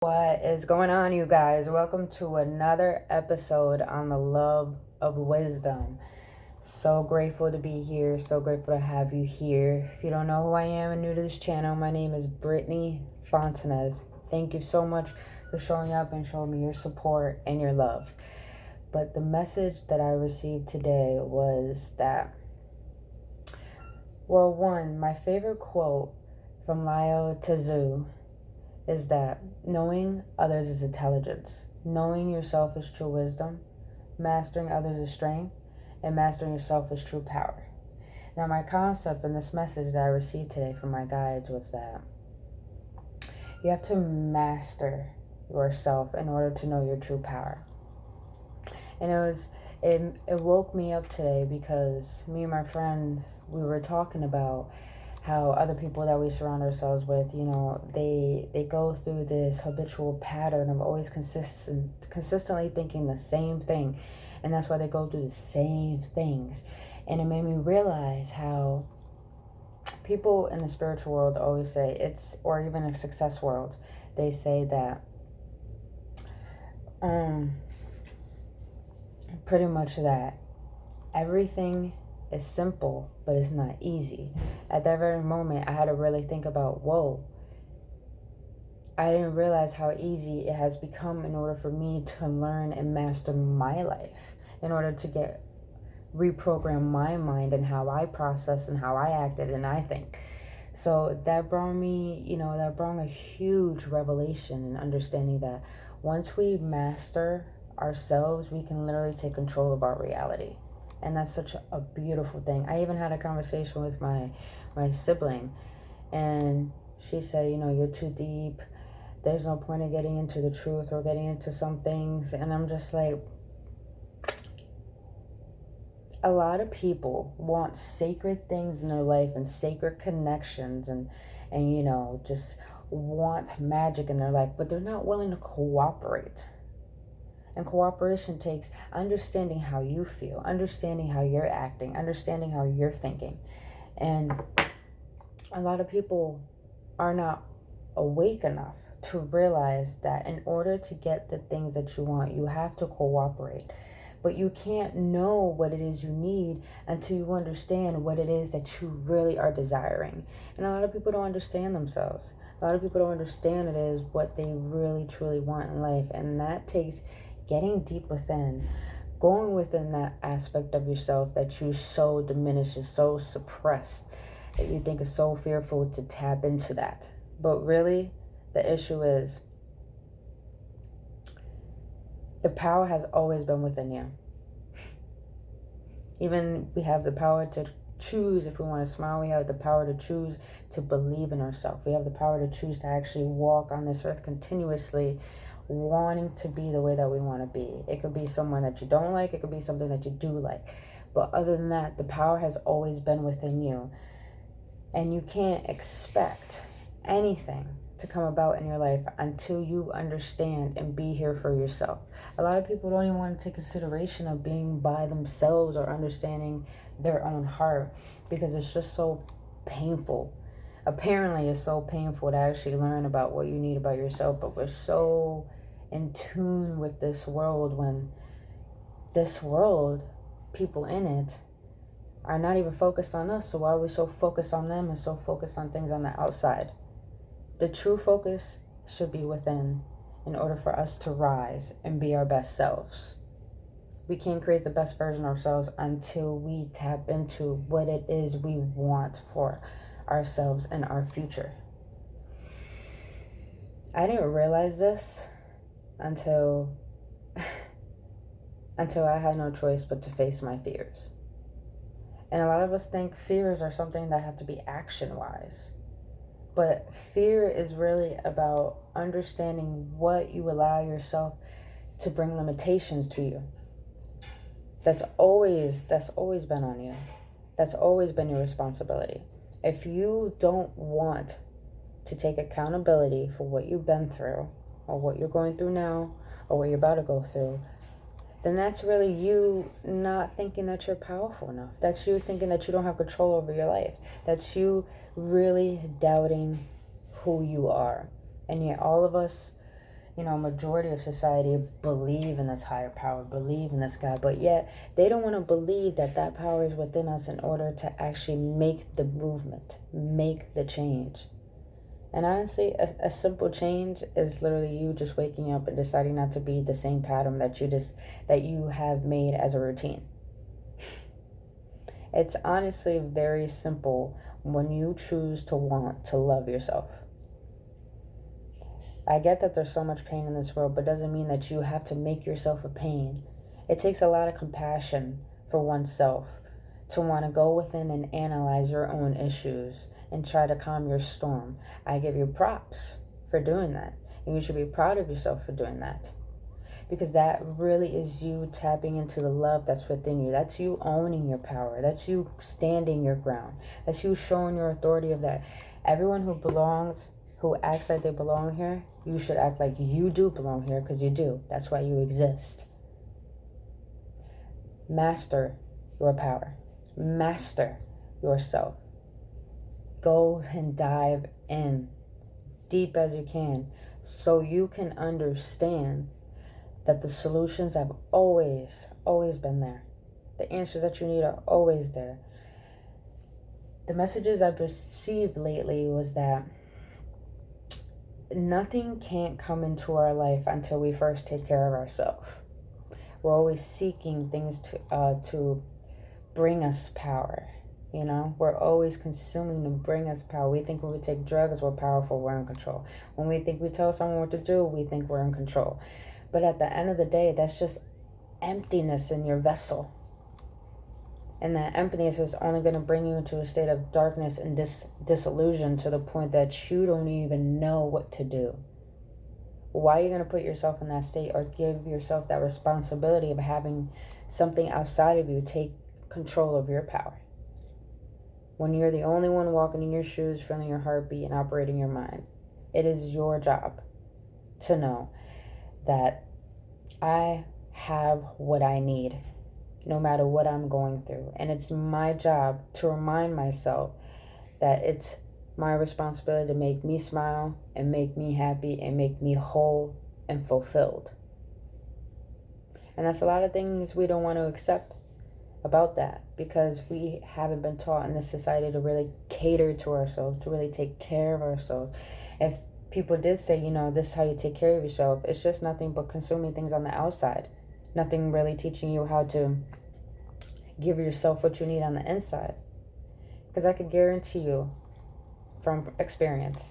What is going on, you guys? Welcome to another episode on the love of wisdom. So grateful to be here. So grateful to have you here. If you don't know who I am and new to this channel, my name is Brittany Fontanez. Thank you so much for showing up and showing me your support and your love. But the message that I received today was that, my favorite quote from Lao Tzu is that knowing others is intelligence, knowing yourself is true wisdom, mastering others is strength, and mastering yourself is true power. Now, my concept in this message that I received today from my guides was that you have to master yourself in order to know your true power. And it woke me up today because me and my friend, we were talking about how other people that we surround ourselves with, they go through this habitual pattern of always consistently thinking the same thing. And that's why they go through the same things. And it made me realize how people in the spiritual world always say or even in success world, they say that pretty much that everything is simple, but it's not easy. At that very moment, I had to really think about, I didn't realize how easy it has become in order for me to learn and master my life, in order to reprogram my mind and how I process and how I acted and I think. So that brought a huge revelation and understanding that once we master ourselves, we can literally take control of our reality. And that's such a beautiful thing. I even had a conversation with my sibling, and she said, you're too deep. There's no point in getting into the truth or getting into some things. And I'm just like, a lot of people want sacred things in their life and sacred connections and just want magic in their life, but they're not willing to cooperate. And cooperation takes understanding how you feel, understanding how you're acting, understanding how you're thinking. And a lot of people are not awake enough to realize that in order to get the things that you want, you have to cooperate. But you can't know what it is you need until you understand what it is that you really are desiring. And a lot of people don't understand themselves. A lot of people don't understand it is what they really truly want in life. And that takes getting deep within, going within that aspect of yourself that you so diminish, is so suppressed, that you think is so fearful to tap into that. But really, the issue is the power has always been within you. Even we have the power to choose if we want to smile. We have the power to choose to believe in ourselves. We have the power to choose to actually walk on this earth continuously, wanting to be the way that we want to be. It could be someone that you don't like. It could be something that you do like. But other than that, the power has always been within you. And you can't expect anything to come about in your life until you understand and be here for yourself. A lot of people don't even want to take consideration of being by themselves or understanding their own heart because it's just so painful. Apparently, it's so painful to actually learn about what you need about yourself, but we're so in tune with this world when this world, people in it, are not even focused on us. So why are we so focused on them and so focused on things on the outside? The true focus should be within in order for us to rise and be our best selves. We can't create the best version of ourselves until we tap into what it is we want for ourselves and our future. I didn't realize this until I had no choice but to face my fears. And a lot of us think fears are something that have to be action-wise. But fear is really about understanding what you allow yourself to bring limitations to you. That's always been on you. That's always been your responsibility. If you don't want to take accountability for what you've been through, or what you're going through now, or what you're about to go through, then that's really you not thinking that you're powerful enough. That's you thinking that you don't have control over your life. That's you really doubting who you are. And yet all of us majority of society believe in this higher power, believe in this God, but yet they don't want to believe that that power is within us in order to actually make the movement, make the change. And honestly, a simple change is literally you just waking up and deciding not to be the same pattern that you have made as a routine. It's honestly very simple when you choose to want to love yourself. I get that there's so much pain in this world, but doesn't mean that you have to make yourself a pain. It takes a lot of compassion for oneself to want to go within and analyze your own issues and try to calm your storm. I give you props for doing that. And you should be proud of yourself for doing that. Because that really is you tapping into the love that's within you. That's you owning your power. That's you standing your ground. That's you showing your authority of that. Everyone who belongs, who acts like they belong here, you should act like you do belong here, because you do. That's why you exist. Master your power. Master yourself. Go and dive in deep as you can so you can understand that the solutions have always been there. The answers that you need are always there. The messages I've received lately was that nothing can't come into our life until we first take care of ourselves. We're always seeking things to bring us power. We're always consuming to bring us power. We think when we take drugs, we're powerful, we're in control. When we think we tell someone what to do, we think we're in control. But at the end of the day, that's just emptiness in your vessel. And that emptiness is only going to bring you into a state of darkness and disillusion to the point that you don't even know what to do. Why are you going to put yourself in that state or give yourself that responsibility of having something outside of you take control of your power? When you're the only one walking in your shoes, feeling your heartbeat and operating your mind, it is your job to know that I have what I need no matter what I'm going through. And it's my job to remind myself that it's my responsibility to make me smile and make me happy and make me whole and fulfilled. And that's a lot of things we don't want to accept about that, because we haven't been taught in this society to really cater to ourselves, to really take care of ourselves. If people did say, this is how you take care of yourself, it's just nothing but consuming things on the outside. Nothing really teaching you how to give yourself what you need on the inside. Because I could guarantee you from experience,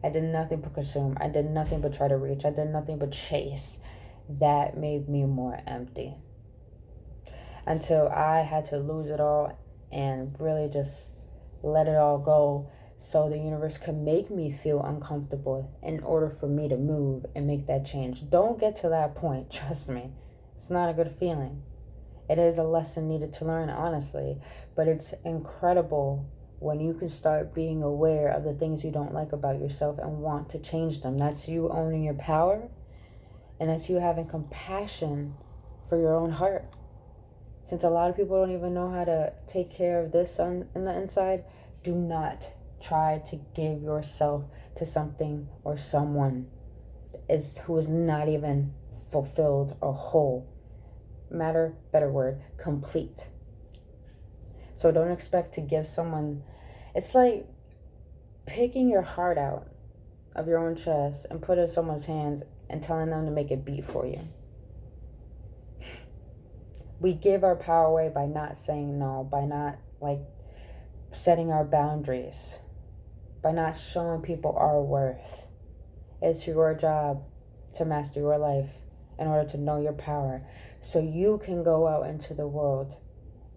I did nothing but consume. I did nothing but try to reach. I did nothing but chase. That made me more empty. Until I had to lose it all and really just let it all go, so the universe could make me feel uncomfortable in order for me to move and make that change. Don't get to that point, trust me. It's not a good feeling. It is a lesson needed to learn, honestly. But it's incredible when you can start being aware of the things you don't like about yourself and want to change them. That's you owning your power, and that's you having compassion for your own heart. Since a lot of people don't even know how to take care of this in the inside, do not try to give yourself to something or someone who is not even fulfilled or whole. Better word, complete. So don't expect to give someone, it's like picking your heart out of your own chest and put it in someone's hands and telling them to make it beat for you. We give our power away by not saying no, by not setting our boundaries, by not showing people our worth. It's your job to master your life in order to know your power, so you can go out into the world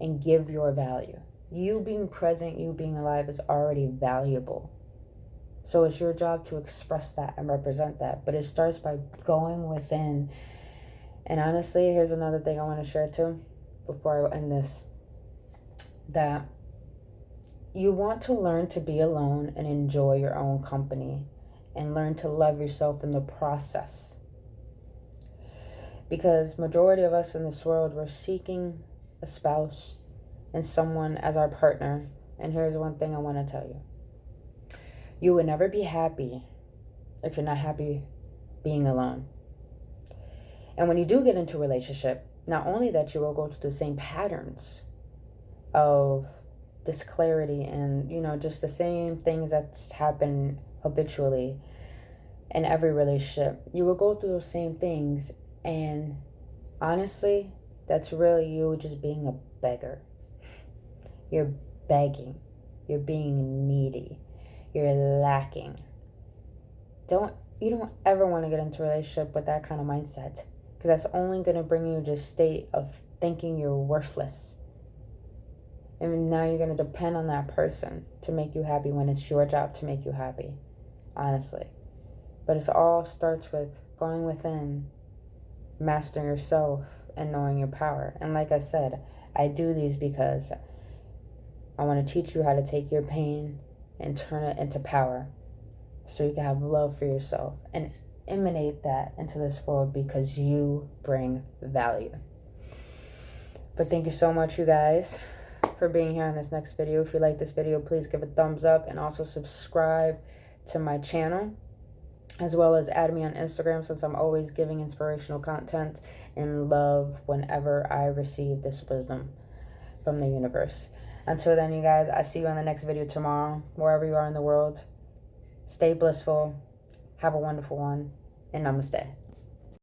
and give your value. You being present, you being alive is already valuable. So it's your job to express that and represent that. But it starts by going within. And honestly, here's another thing I want to share too before I end this. That you want to learn to be alone and enjoy your own company and learn to love yourself in the process. Because majority of us in this world, we're seeking a spouse and someone as our partner. And here's one thing I want to tell you. You will never be happy if you're not happy being alone. And when you do get into a relationship, not only that you will go through the same patterns of disclarity and, just the same things that's happened habitually in every relationship, you will go through those same things. And honestly, that's really you just being a beggar. You're begging. You're being needy. You're lacking. You don't ever want to get into a relationship with that kind of mindset, because that's only going to bring you to a state of thinking you're worthless. And now you're going to depend on that person to make you happy when it's your job to make you happy, honestly. But it all starts with going within, mastering yourself, and knowing your power. And like I said, I do these because I want to teach you how to take your pain and turn it into power, so you can have love for yourself and emanate that into this world, because you bring value. But thank you so much, you guys, for being here on this next video. If you like this video, please give a thumbs up and also subscribe to my channel, as well as add me on Instagram, since I'm always giving inspirational content and love whenever I receive this wisdom from the universe. Until then, you guys, I see you on the next video tomorrow, wherever you are in the world. Stay blissful, have a wonderful one, and namaste.